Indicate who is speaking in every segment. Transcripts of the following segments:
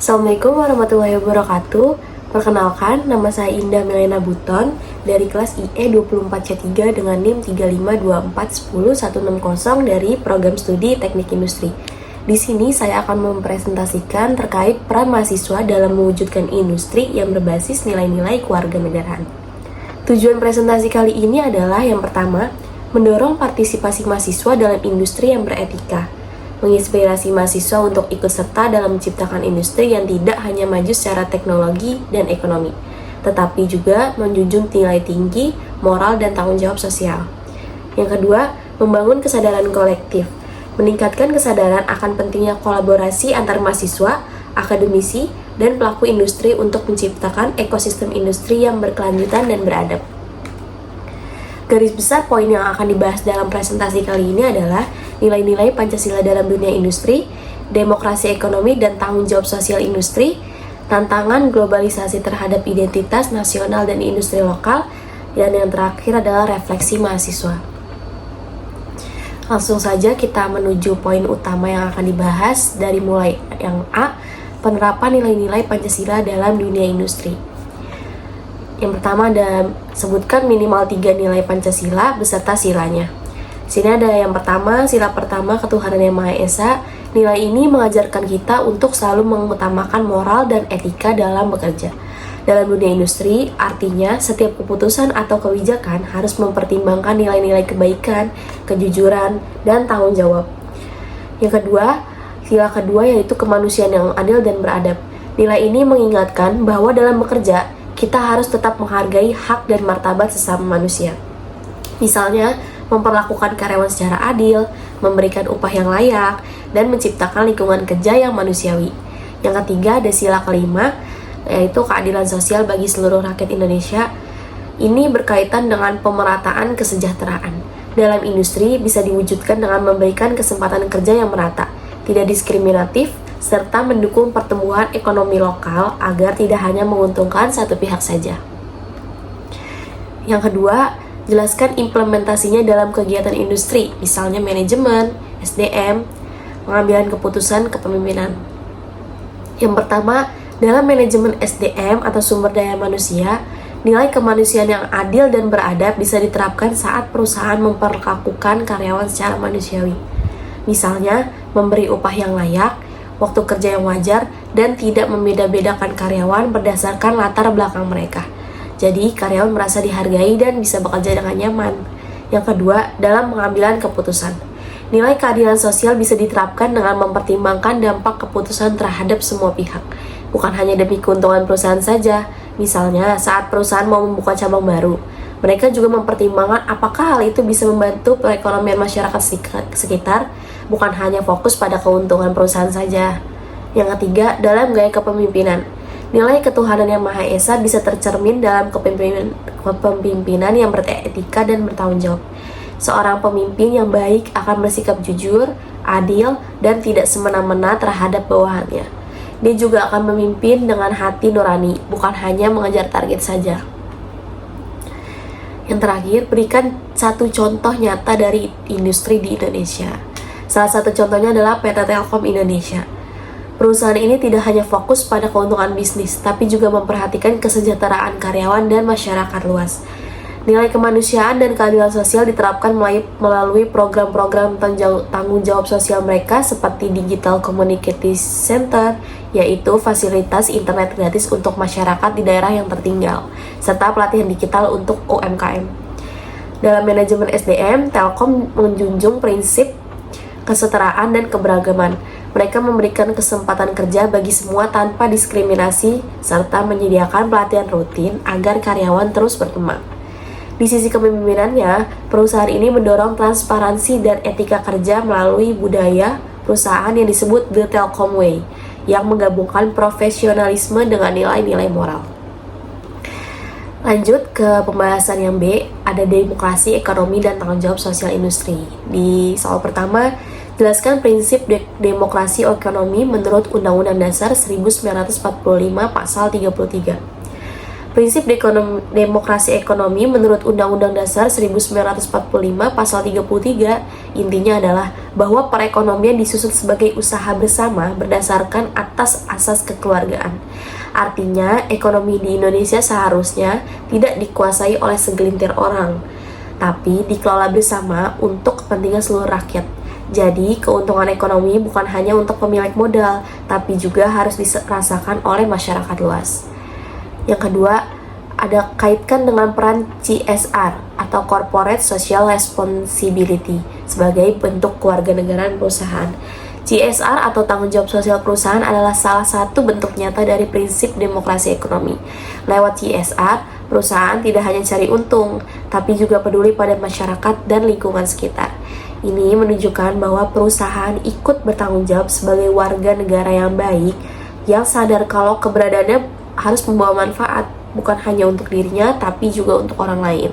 Speaker 1: Assalamualaikum warahmatullahi wabarakatuh. Perkenalkan, nama saya Indah Milena Buton dari kelas IE 24C3 dengan NIM 352410160 dari program studi Teknik Industri. Di sini saya akan mempresentasikan terkait peran mahasiswa dalam mewujudkan industri yang berbasis nilai-nilai kewarganegaraan. Tujuan presentasi kali ini adalah yang pertama, mendorong partisipasi mahasiswa dalam industri yang beretika, menginspirasi mahasiswa untuk ikut serta dalam menciptakan industri yang tidak hanya maju secara teknologi dan ekonomi, tetapi juga menjunjung nilai tinggi, moral, dan tanggung jawab sosial. Yang kedua, membangun kesadaran kolektif, meningkatkan kesadaran akan pentingnya kolaborasi antar mahasiswa, akademisi, dan pelaku industri untuk menciptakan ekosistem industri yang berkelanjutan dan beradab. Garis besar poin yang akan dibahas dalam presentasi kali ini adalah nilai-nilai Pancasila dalam dunia industri, demokrasi ekonomi dan tanggung jawab sosial industri, tantangan globalisasi terhadap identitas nasional dan industri lokal, dan yang terakhir adalah refleksi mahasiswa. Langsung saja kita menuju poin utama yang akan dibahas dari mulai yang A, penerapan nilai-nilai Pancasila dalam dunia industri. Yang pertama ada sebutkan minimal 3 nilai Pancasila beserta silanya. Sini ada yang pertama, sila pertama ketuhanan yang Maha Esa. Nilai ini mengajarkan kita untuk selalu mengutamakan moral dan etika dalam bekerja. Dalam dunia industri, artinya setiap keputusan atau kebijakan harus mempertimbangkan nilai-nilai kebaikan, kejujuran, dan tanggung jawab. Yang kedua, sila kedua yaitu kemanusiaan yang adil dan beradab. Nilai ini mengingatkan bahwa dalam bekerja, kita harus tetap menghargai hak dan martabat sesama manusia. Misalnya, memperlakukan karyawan secara adil, memberikan upah yang layak, dan menciptakan lingkungan kerja yang manusiawi. Yang ketiga, ada sila kelima, yaitu keadilan sosial bagi seluruh rakyat Indonesia. Ini berkaitan dengan pemerataan kesejahteraan. Dalam industri bisa diwujudkan dengan memberikan kesempatan kerja yang merata, tidak diskriminatif, serta mendukung pertumbuhan ekonomi lokal agar tidak hanya menguntungkan satu pihak saja. Yang kedua, jelaskan implementasinya dalam kegiatan industri, misalnya manajemen, SDM, pengambilan keputusan kepemimpinan. Yang pertama, dalam manajemen SDM atau sumber daya manusia, nilai kemanusiaan yang adil dan beradab bisa diterapkan saat perusahaan memperlakukan karyawan secara manusiawi. Misalnya, memberi upah yang layak, waktu kerja yang wajar, dan tidak membeda-bedakan karyawan berdasarkan latar belakang mereka. Jadi, karyawan merasa dihargai dan bisa bekerja dengan nyaman. Yang kedua, dalam pengambilan keputusan. Nilai keadilan sosial bisa diterapkan dengan mempertimbangkan dampak keputusan terhadap semua pihak, bukan hanya demi keuntungan perusahaan saja. Misalnya, saat perusahaan mau membuka cabang baru, mereka juga mempertimbangkan apakah hal itu bisa membantu perekonomian masyarakat sekitar, bukan hanya fokus pada keuntungan perusahaan saja. Yang ketiga, dalam gaya kepemimpinan. Nilai ketuhanan yang Maha Esa bisa tercermin dalam kepemimpinan yang beretika dan bertanggung jawab. Seorang pemimpin yang baik akan bersikap jujur, adil, dan tidak semena-mena terhadap bawahannya. Dia juga akan memimpin dengan hati nurani, bukan hanya mengejar target saja. Yang terakhir, berikan satu contoh nyata dari industri di Indonesia. Salah satu contohnya adalah PT Telkom Indonesia. Perusahaan ini tidak hanya fokus pada keuntungan bisnis, tapi juga memperhatikan kesejahteraan karyawan dan masyarakat luas. Nilai kemanusiaan dan keadilan sosial diterapkan melalui program-program tanggung jawab sosial mereka seperti Digital Community Center, yaitu fasilitas internet gratis untuk masyarakat di daerah yang tertinggal, serta pelatihan digital untuk UMKM. Dalam manajemen SDM, Telkom menjunjung prinsip kesetaraan dan keberagaman. Mereka memberikan kesempatan kerja bagi semua tanpa diskriminasi, serta menyediakan pelatihan rutin agar karyawan terus berkembang. Di sisi kepemimpinannya, perusahaan ini mendorong transparansi dan etika kerja melalui budaya perusahaan yang disebut The Telkom Way, yang menggabungkan profesionalisme dengan nilai-nilai moral. Lanjut ke pembahasan yang B, ada demokrasi, ekonomi, dan tanggung jawab sosial industri. Di soal pertama, jelaskan prinsip demokrasi ekonomi menurut Undang-Undang Dasar 1945 Pasal 33. Prinsip demokrasi ekonomi menurut Undang-Undang Dasar 1945 pasal 33 intinya adalah bahwa perekonomian disusun sebagai usaha bersama berdasarkan atas asas kekeluargaan. Artinya, ekonomi di Indonesia seharusnya tidak dikuasai oleh segelintir orang, tapi dikelola bersama untuk kepentingan seluruh rakyat. Jadi, keuntungan ekonomi bukan hanya untuk pemilik modal, tapi juga harus dirasakan oleh masyarakat luas. Yang kedua, ada kaitkan dengan peran CSR atau Corporate Social Responsibility sebagai bentuk kewarganegaraan perusahaan. CSR atau tanggung jawab sosial perusahaan adalah salah satu bentuk nyata dari prinsip demokrasi ekonomi. Lewat CSR, perusahaan tidak hanya cari untung, tapi juga peduli pada masyarakat dan lingkungan sekitar. Ini menunjukkan bahwa perusahaan ikut bertanggung jawab sebagai warga negara yang baik, yang sadar kalau keberadaannya harus membawa manfaat, bukan hanya untuk dirinya, tapi juga untuk orang lain.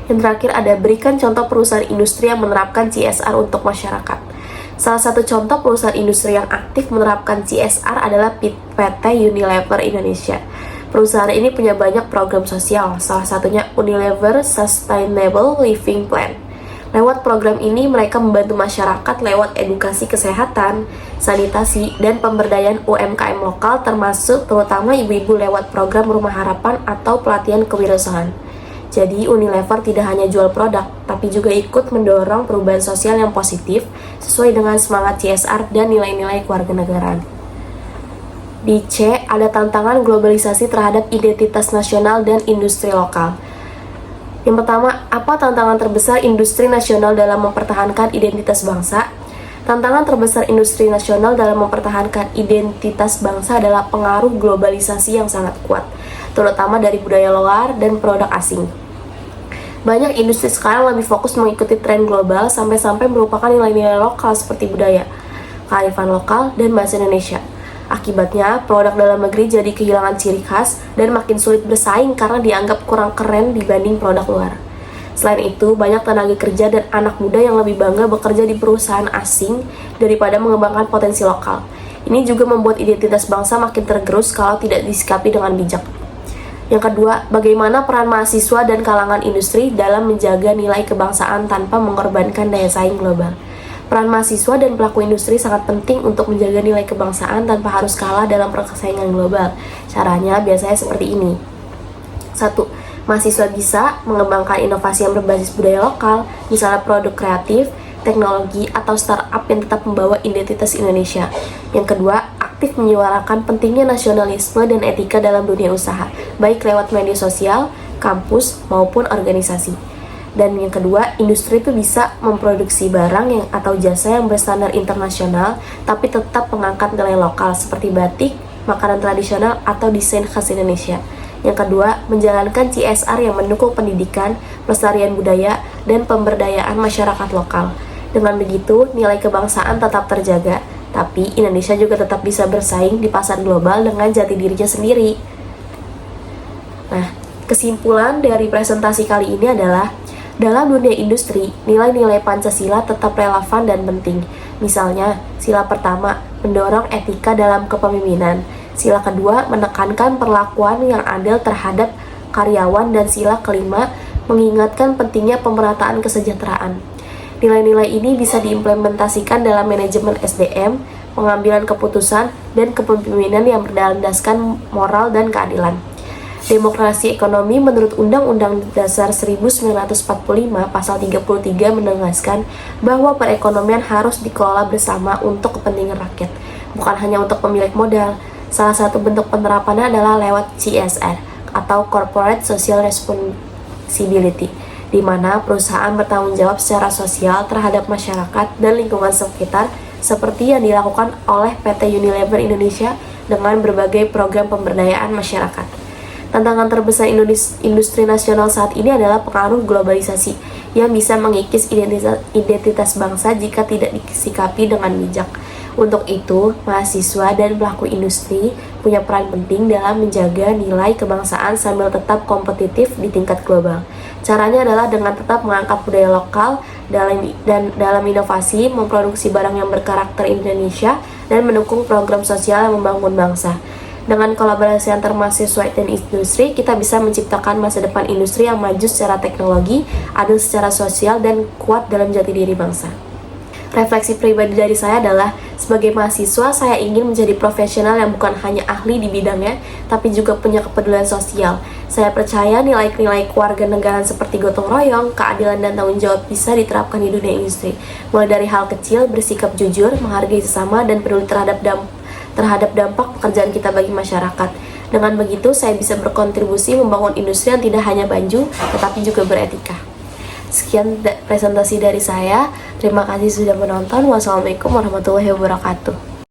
Speaker 1: Yang terakhir ada berikan contoh perusahaan industri yang menerapkan CSR untuk masyarakat. Salah satu contoh perusahaan industri yang aktif menerapkan CSR adalah PT Unilever Indonesia. Perusahaan ini punya banyak program sosial, salah satunya Unilever Sustainable Living Plan. Lewat program ini, mereka membantu masyarakat lewat edukasi kesehatan, sanitasi, dan pemberdayaan UMKM lokal termasuk terutama ibu-ibu lewat program Rumah Harapan atau pelatihan kewirausahaan. Jadi Unilever tidak hanya jual produk, tapi juga ikut mendorong perubahan sosial yang positif sesuai dengan semangat CSR dan nilai-nilai kewarganegaraan. Di C, ada tantangan globalisasi terhadap identitas nasional dan industri lokal. Yang pertama, apa tantangan terbesar industri nasional dalam mempertahankan identitas bangsa? Tantangan terbesar industri nasional dalam mempertahankan identitas bangsa adalah pengaruh globalisasi yang sangat kuat, terutama dari budaya luar dan produk asing. Banyak industri sekarang lebih fokus mengikuti tren global sampai-sampai melupakan nilai-nilai lokal seperti budaya, kearifan lokal, dan bahasa Indonesia. Akibatnya, produk dalam negeri jadi kehilangan ciri khas dan makin sulit bersaing karena dianggap kurang keren dibanding produk luar. Selain itu, banyak tenaga kerja dan anak muda yang lebih bangga bekerja di perusahaan asing daripada mengembangkan potensi lokal. Ini juga membuat identitas bangsa makin tergerus kalau tidak disikapi dengan bijak. Yang kedua, bagaimana peran mahasiswa dan kalangan industri dalam menjaga nilai kebangsaan tanpa mengorbankan daya saing global. Peran mahasiswa dan pelaku industri sangat penting untuk menjaga nilai kebangsaan tanpa harus kalah dalam persaingan global. Caranya biasanya seperti ini. 1. Mahasiswa bisa mengembangkan inovasi yang berbasis budaya lokal, misalnya produk kreatif, teknologi, atau startup yang tetap membawa identitas Indonesia. Yang kedua, aktif menyuarakan pentingnya nasionalisme dan etika dalam dunia usaha, baik lewat media sosial, kampus, maupun organisasi. Dan yang kedua, industri itu bisa memproduksi barang yang atau jasa yang berstandar internasional, tapi tetap mengangkat nilai lokal seperti batik, makanan tradisional, atau desain khas Indonesia. Yang kedua, menjalankan CSR yang mendukung pendidikan, pelestarian budaya, dan pemberdayaan masyarakat lokal. Dengan begitu, nilai kebangsaan tetap terjaga, tapi Indonesia juga tetap bisa bersaing di pasar global dengan jati dirinya sendiri. Nah, kesimpulan dari presentasi kali ini adalah dalam dunia industri, nilai-nilai Pancasila tetap relevan dan penting. Misalnya, sila pertama, mendorong etika dalam kepemimpinan. Sila kedua, menekankan perlakuan yang adil terhadap karyawan. Dan sila kelima, mengingatkan pentingnya pemerataan kesejahteraan. Nilai-nilai ini bisa diimplementasikan dalam manajemen SDM, pengambilan keputusan, dan kepemimpinan yang berdasarkan moral dan keadilan. Demokrasi ekonomi menurut Undang-Undang Dasar 1945 pasal 33 menegaskan bahwa perekonomian harus dikelola bersama untuk kepentingan rakyat, bukan hanya untuk pemilik modal. Salah satu bentuk penerapannya adalah lewat CSR atau Corporate Social Responsibility, di mana perusahaan bertanggung jawab secara sosial terhadap masyarakat dan lingkungan sekitar seperti yang dilakukan oleh PT Unilever Indonesia dengan berbagai program pemberdayaan masyarakat. Tantangan terbesar industri nasional saat ini adalah pengaruh globalisasi yang bisa mengikis identitas bangsa jika tidak disikapi dengan bijak. Untuk itu, mahasiswa dan pelaku industri punya peran penting dalam menjaga nilai kebangsaan sambil tetap kompetitif di tingkat global. Caranya adalah dengan tetap mengangkat budaya lokal dalam inovasi, memproduksi barang yang berkarakter Indonesia, dan mendukung program sosial yang membangun bangsa. Dengan kolaborasi antar mahasiswa dan industri, kita bisa menciptakan masa depan industri yang maju secara teknologi, adil secara sosial, dan kuat dalam jati diri bangsa. Refleksi pribadi dari saya adalah, sebagai mahasiswa, saya ingin menjadi profesional yang bukan hanya ahli di bidangnya, tapi juga punya kepedulian sosial. Saya percaya nilai-nilai keluarga negaraan seperti gotong royong, keadilan, dan tanggung jawab bisa diterapkan di dunia industri. Mulai dari hal kecil, bersikap jujur, menghargai sesama, dan peduli terhadap dampak pekerjaan kita bagi masyarakat. Dengan begitu, saya bisa berkontribusi membangun industri yang tidak hanya maju, tetapi juga beretika. Sekian presentasi dari saya. Terima kasih sudah menonton. Wassalamualaikum warahmatullahi wabarakatuh.